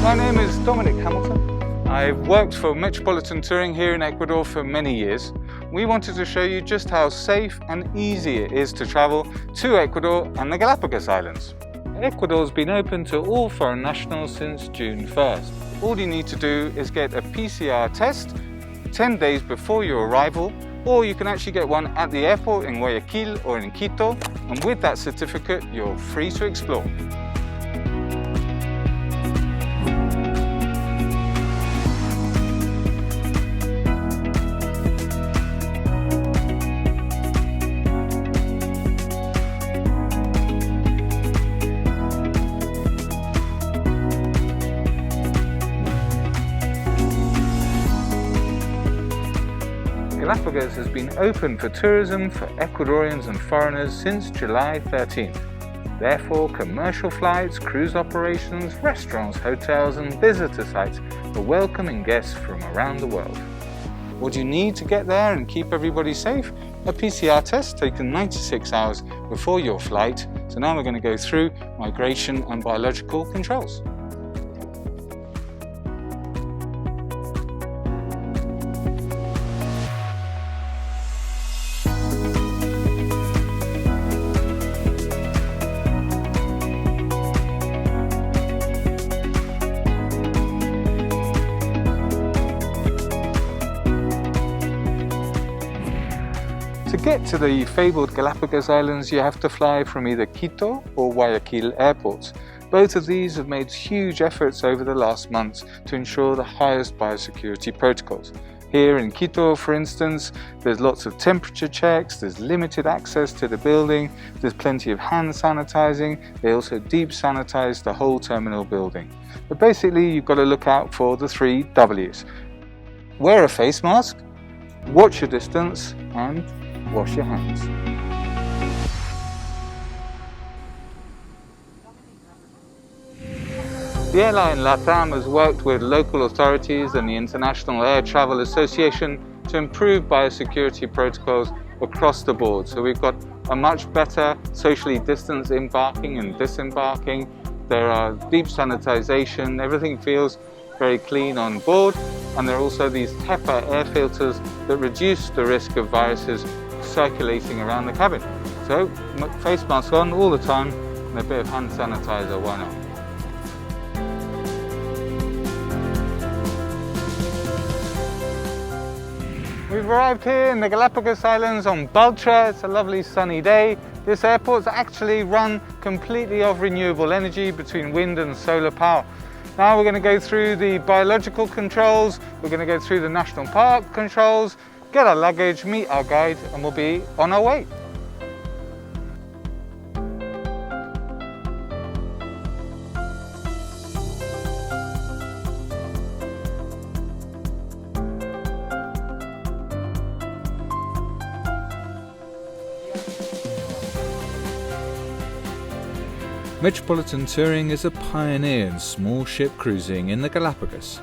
My name is Dominic Hamilton. I've worked for Metropolitan Touring here in Ecuador for many years. We wanted to show you just how safe and easy it is to travel to Ecuador and the Galapagos Islands. Ecuador's been open to all foreign nationals since June 1st. All you need to do is get a PCR test 10 days before your arrival, or you can actually get one at the airport in Guayaquil or in Quito, and with that certificate you're free to explore. Galapagos has been open for tourism for Ecuadorians and foreigners since July 13th. Therefore, commercial flights, cruise operations, restaurants, hotels and visitor sites are welcoming guests from around the world. What do you need to get there and keep everybody safe? A PCR test taken 96 hours before your flight. So now we're going to go through migration and biological controls. To get to the fabled Galapagos Islands, you have to fly from either Quito or Guayaquil airports. Both of these have made huge efforts over the last months to ensure the highest biosecurity protocols. Here in Quito, for instance, there's lots of temperature checks, there's limited access to the building, there's plenty of hand sanitizing, they also deep sanitize the whole terminal building. But basically you've got to look out for the 3 W's. Wear a face mask, watch your distance, and wash your hands. The airline LATAM has worked with local authorities and the International Air Travel Association to improve biosecurity protocols across the board. So we've got a much better socially distanced embarking and disembarking. There are deep sanitization, everything feels very clean on board, and there are also these HEPA air filters that reduce the risk of viruses circulating around the cabin. So face mask on all the time and a bit of hand sanitizer, why not? We've arrived here in the Galapagos Islands on Baltra. It's a lovely sunny day. This airport's actually run completely off renewable energy between wind and solar power. Now we're going to go through the biological controls, we're going to go through the national park controls, get our luggage, meet our guide, and we'll be on our way. Metropolitan Touring is a pioneer in small ship cruising in the Galapagos.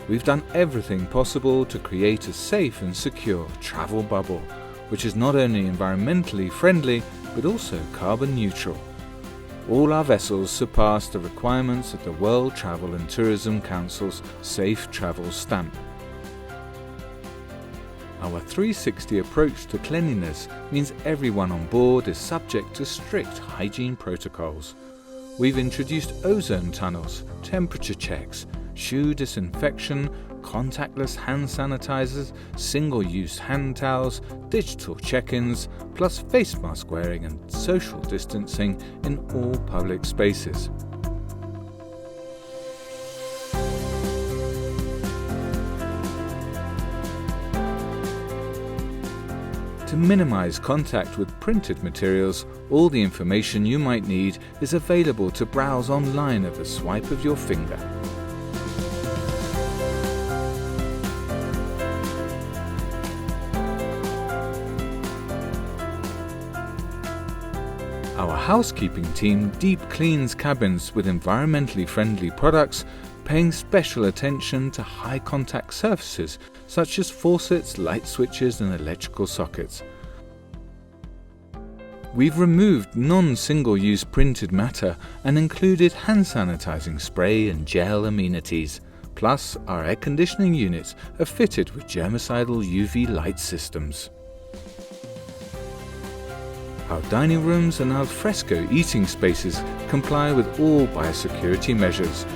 We've done everything possible to create a safe and secure travel bubble, which is not only environmentally friendly, but also carbon neutral. All our vessels surpass the requirements of the World Travel and Tourism Council's Safe Travel Stamp. Our 360 approach to cleanliness means everyone on board is subject to strict hygiene protocols. We've introduced ozone tunnels, temperature checks, shoe disinfection, contactless hand sanitizers, single-use hand towels, digital check-ins, plus face mask wearing and social distancing in all public spaces. To minimize contact with printed materials, all the information you might need is available to browse online at the swipe of your finger. Our housekeeping team deep cleans cabins with environmentally friendly products, paying special attention to high contact surfaces such as faucets, light switches and electrical sockets. We've removed non-single-use printed matter and included hand sanitizing spray and gel amenities. Plus, our air conditioning units are fitted with germicidal UV light systems. Our dining rooms and al fresco eating spaces comply with all biosecurity measures.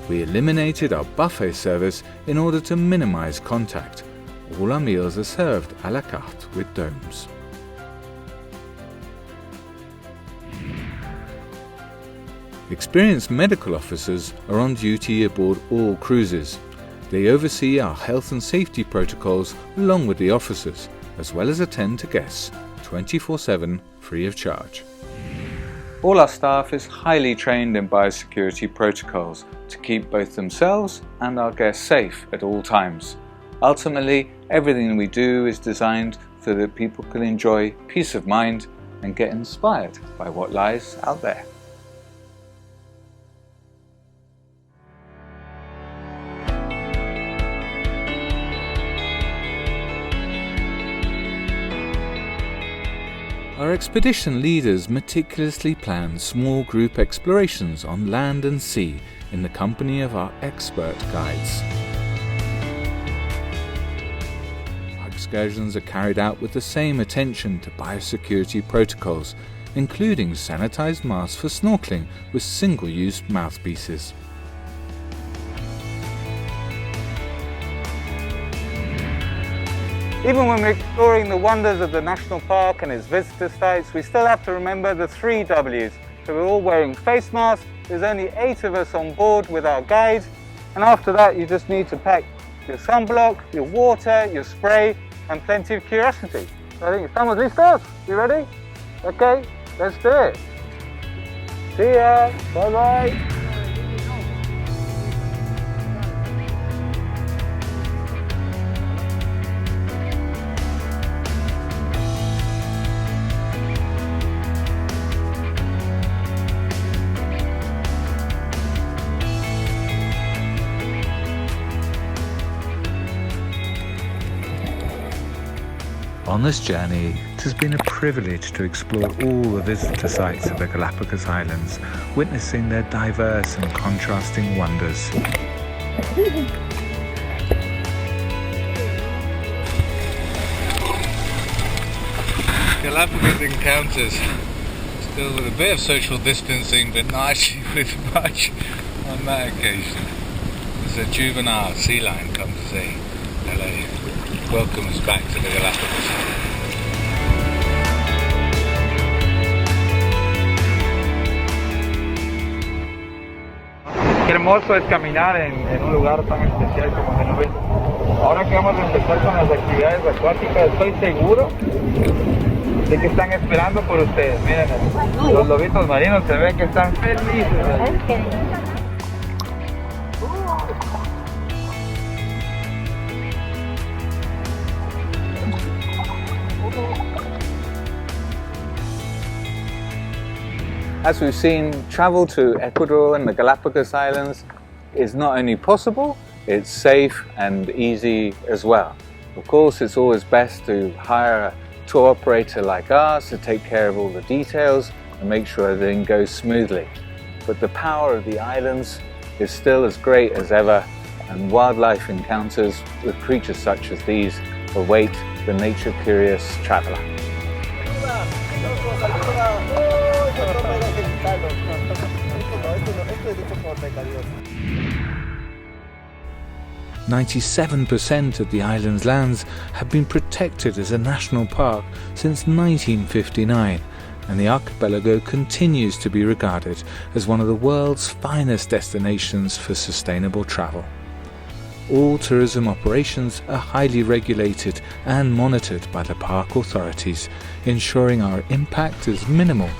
We eliminated our buffet service in order to minimize contact. All our meals are served à la carte with domes. Experienced medical officers are on duty aboard all cruises. They oversee our health and safety protocols along with the officers, as well as attend to guests 24/7 free of charge. All our staff is highly trained in biosecurity protocols to keep both themselves and our guests safe at all times. Ultimately, everything we do is designed so that people can enjoy peace of mind and get inspired by what lies out there. Our expedition leaders meticulously plan small group explorations on land and sea in the company of our expert guides. Our excursions are carried out with the same attention to biosecurity protocols, including sanitized masks for snorkeling with single-use mouthpieces. Even when we're exploring the wonders of the national park and its visitor sites, we still have to remember the 3 W's. So we're all wearing face masks, there's only 8 of us on board with our guide, and after that you just need to pack your sunblock, your water, your spray, and plenty of curiosity. So I think estamos listos? You ready? Okay, let's do it. See ya, bye bye. On this journey, it has been a privilege to explore all the visitor sites of the Galapagos Islands, witnessing their diverse and contrasting wonders. Galapagos encounters, still with a bit of social distancing, but not actually with much on that occasion. As a juvenile sea lion comes to say hello. Welcome us back to the Galapagos. Qué hermoso es caminar en un lugar tan especial como el nube. Ahora que vamos a empezar con las actividades acuáticas, estoy seguro de que están esperando por ustedes. Miren, los lobitos marinos se ven que están felices. As we've seen, travel to Ecuador and the Galapagos Islands is not only possible, it's safe and easy as well. Of course, it's always best to hire a tour operator like ours to take care of all the details and make sure everything goes smoothly. But the power of the islands is still as great as ever, and wildlife encounters with creatures such as these await the nature-curious traveler. 97% of the island's lands have been protected as a national park since 1959, and the archipelago continues to be regarded as one of the world's finest destinations for sustainable travel. All tourism operations are highly regulated and monitored by the park authorities, ensuring our impact is minimal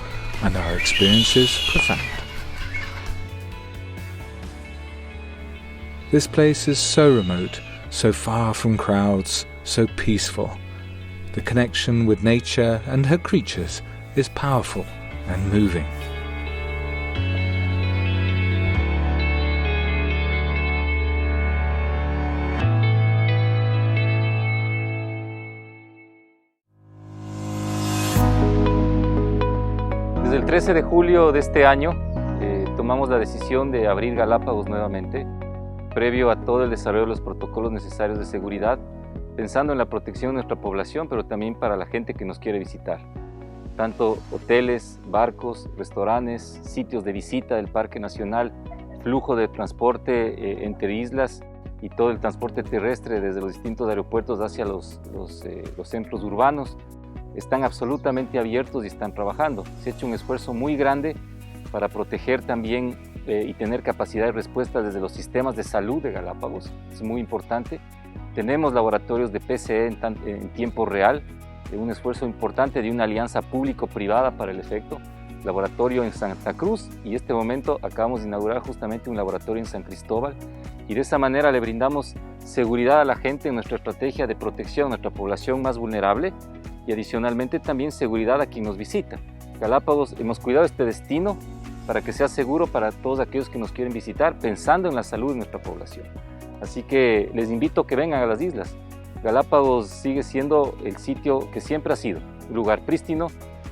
and our experiences profound. This place is so remote, so far from crowds, so peaceful. The connection with nature and her creatures is powerful and moving. 13 de julio de este año tomamos la decisión de abrir Galápagos nuevamente, previo a todo el desarrollo de los protocolos necesarios de seguridad, pensando en la protección de nuestra población, pero también para la gente que nos quiere visitar. Tanto hoteles, barcos, restaurantes, sitios de visita del Parque Nacional, flujo de transporte entre islas y todo el transporte terrestre desde los distintos aeropuertos hacia los centros urbanos, están absolutamente abiertos y están trabajando. Se ha hecho un esfuerzo muy grande para proteger también y tener capacidad de respuesta desde los sistemas de salud de Galápagos. Es muy importante. Tenemos laboratorios de PCE en tiempo real, un esfuerzo importante de una alianza público-privada para el efecto. Laboratorio en Santa Cruz y este momento acabamos de inaugurar justamente un laboratorio en San Cristóbal y de esa manera le brindamos seguridad a la gente en nuestra estrategia de protección a nuestra población más vulnerable y adicionalmente también seguridad a quien nos visita. Galápagos, hemos cuidado este destino para que sea seguro para todos aquellos que nos quieren visitar, pensando en la salud de nuestra población. Así que les invito a que vengan a las islas. Galápagos sigue siendo el sitio que siempre ha sido, un lugar prístino,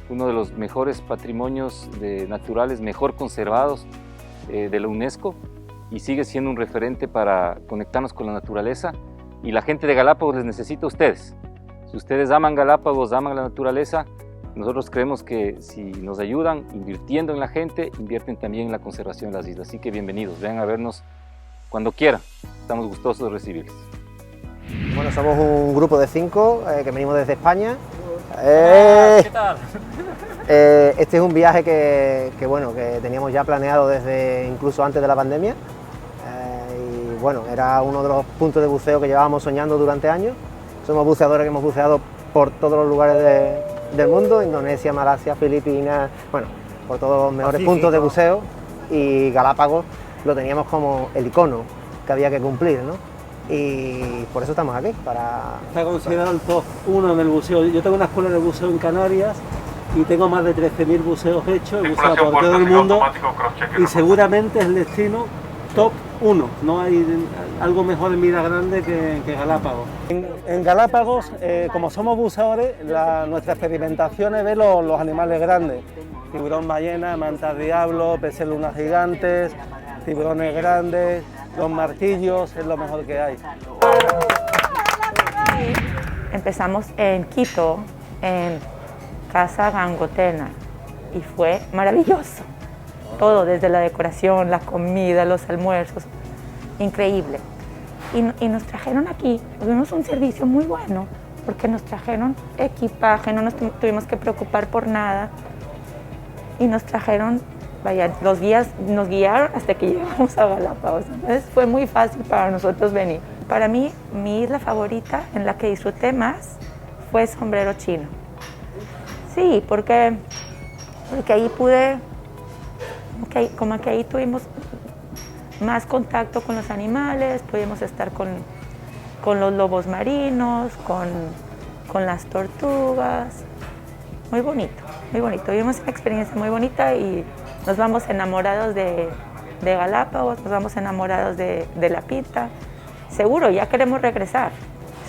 uno de los mejores patrimonios naturales mejor conservados de la UNESCO y sigue siendo un referente para conectarnos con la naturaleza y la gente de Galápagos les necesita a ustedes. Si ustedes aman Galápagos, aman la naturaleza, nosotros creemos que si nos ayudan invirtiendo en la gente, invierten también en la conservación de las islas. Así que bienvenidos, vengan a vernos cuando quieran, estamos gustosos de recibirles. Bueno, somos un grupo de 5 que venimos desde España. ¿Qué tal? Este es un viaje que teníamos ya planeado desde incluso antes de la pandemia. Y bueno, era uno de los puntos de buceo que llevábamos soñando durante años. Somos buceadores que hemos buceado por todos los lugares del mundo, Indonesia, Malasia, Filipinas, bueno, por todos los mejores puntos de buceo, y Galápagos lo teníamos como el icono que había que cumplir, ¿no? Y por eso estamos aquí, Está considerado el top 1 en el buceo. Yo tengo una escuela de buceo en Canarias y tengo más de 13.000 buceos hechos, he buceado por todo el mundo y seguramente es el destino top 1. No hay algo mejor en vida grande que Galápagos. En Galápagos, como somos buceadores, nuestra experimentación es ver los animales grandes. Tiburón ballena, mantas diablo, peces lunas gigantes, tiburones grandes, los martillos, es lo mejor que hay. Empezamos en Quito, en Casa Gangotena, y fue maravilloso. Todo, desde la decoración, la comida, los almuerzos, increíble. Y nos trajeron aquí, tuvimos un servicio muy bueno, porque nos trajeron equipaje, no nos tuvimos que preocupar por nada. Y nos trajeron, vaya, los guías nos guiaron hasta que llegamos a Galápagos. Entonces fue muy fácil para nosotros venir. Para mí, mi isla favorita, en la que disfruté más, fue Sombrero Chino. Sí, porque ahí pude, como que ahí tuvimos más contacto con los animales, pudimos estar con los lobos marinos, con las tortugas. Muy bonito, muy bonito. Tuvimos una experiencia muy bonita y nos vamos enamorados de Galápagos, nos vamos enamorados de la Pinta. Seguro, ya queremos regresar.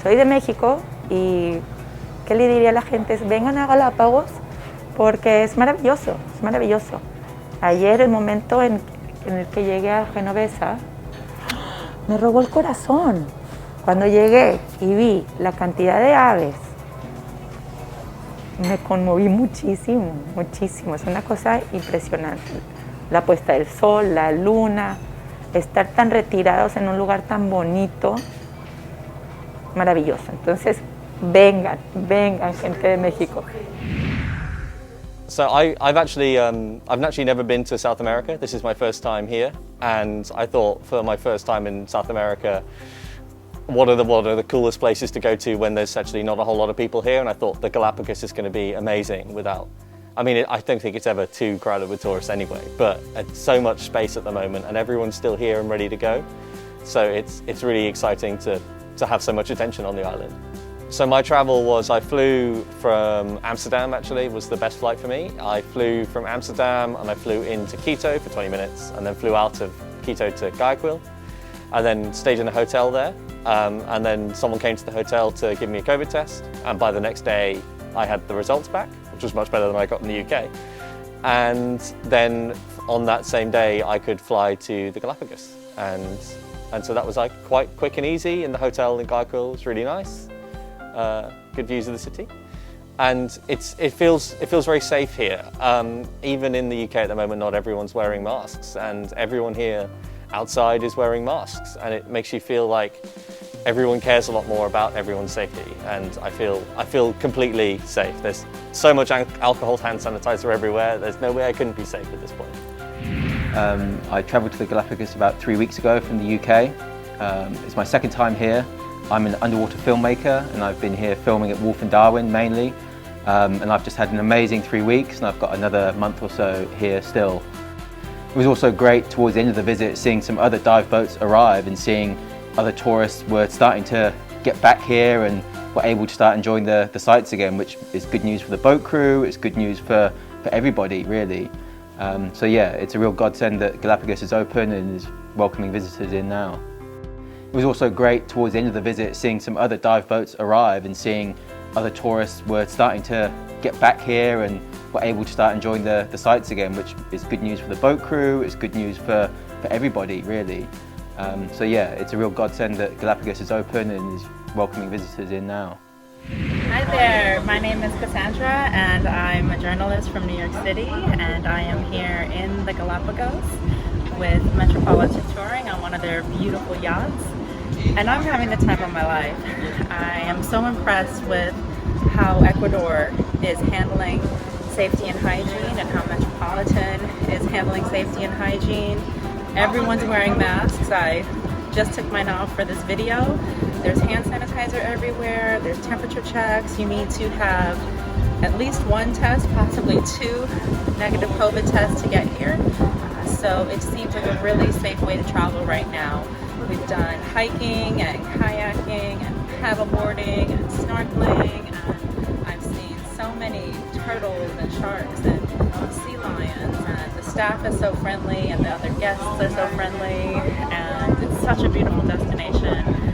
Soy de México y ¿qué le diría a la gente? Vengan a Galápagos porque es maravilloso, es maravilloso. Ayer, el momento en el que llegué a Genovesa, me robó el corazón. Cuando llegué y vi la cantidad de aves, me conmoví muchísimo, muchísimo. Es una cosa impresionante. La puesta del sol, la luna, estar tan retirados en un lugar tan bonito, maravilloso. Entonces, vengan, gente de México. So I've actually never been to South America. This is my first time here, and I thought for my first time in South America, what are the coolest places to go to when there's actually not a whole lot of people here? And I thought the Galapagos is going to be amazing I don't think it's ever too crowded with tourists anyway, but it's so much space at the moment and everyone's still here and ready to go. So it's really exciting to have so much attention on the island. So my travel was, I flew from Amsterdam actually, was the best flight for me. I flew from Amsterdam and I flew into Quito for 20 minutes and then flew out of Quito to Guayaquil. I then stayed in a hotel there and then someone came to the hotel to give me a COVID test, and by the next day I had the results back, which was much better than I got in the UK. and then on that same day I could fly to the Galapagos, and so that was like quite quick and easy. And the hotel in Galapagos was really nice, good views of the city, and it feels very safe here. Even in the UK at the moment, not everyone's wearing masks, and everyone here outside is wearing masks, and it makes you feel like everyone cares a lot more about everyone's safety, and I feel completely safe. There's so much alcohol, hand sanitizer everywhere. There's no way I couldn't be safe at this point. I travelled to the Galapagos about 3 weeks ago from the UK. It's my second time here. I'm an underwater filmmaker, and I've been here filming at Wolf and Darwin mainly. And I've just had an amazing 3 weeks, and I've got another month or so here still. It was also great towards the end of the visit seeing some other dive boats arrive and seeing other tourists were starting to get back here and were able to start enjoying the sights again, which is good news for the boat crew, it's good news for everybody really. So yeah, it's a real godsend that Galapagos is open and is welcoming visitors in now. It was also great towards the end of the visit seeing some other dive boats arrive and seeing other tourists were starting to get back here and were able to start enjoying the sights again, which is good news for the boat crew, it's good news for everybody really. So yeah, it's a real godsend that Galapagos is open and is welcoming visitors in now. Hi there, my name is Cassandra and I'm a journalist from New York City, and I am here in the Galapagos with Metropolitan touring on one of their beautiful yachts, and I'm having the time of my life. I am so impressed with how Ecuador is handling safety and hygiene and how Metropolitan is handling safety and hygiene. Everyone's wearing masks. I just took mine off for this video. There's hand sanitizer everywhere, there's temperature checks. You need to have at least one test, possibly 2 negative COVID tests to get here. So it seems like a really safe way to travel right now. We've done hiking and kayaking and paddleboarding and snorkeling, and I've seen so many turtles and sharks and sea lions, and the staff is so friendly and the other guests are so friendly, and it's such a beautiful destination.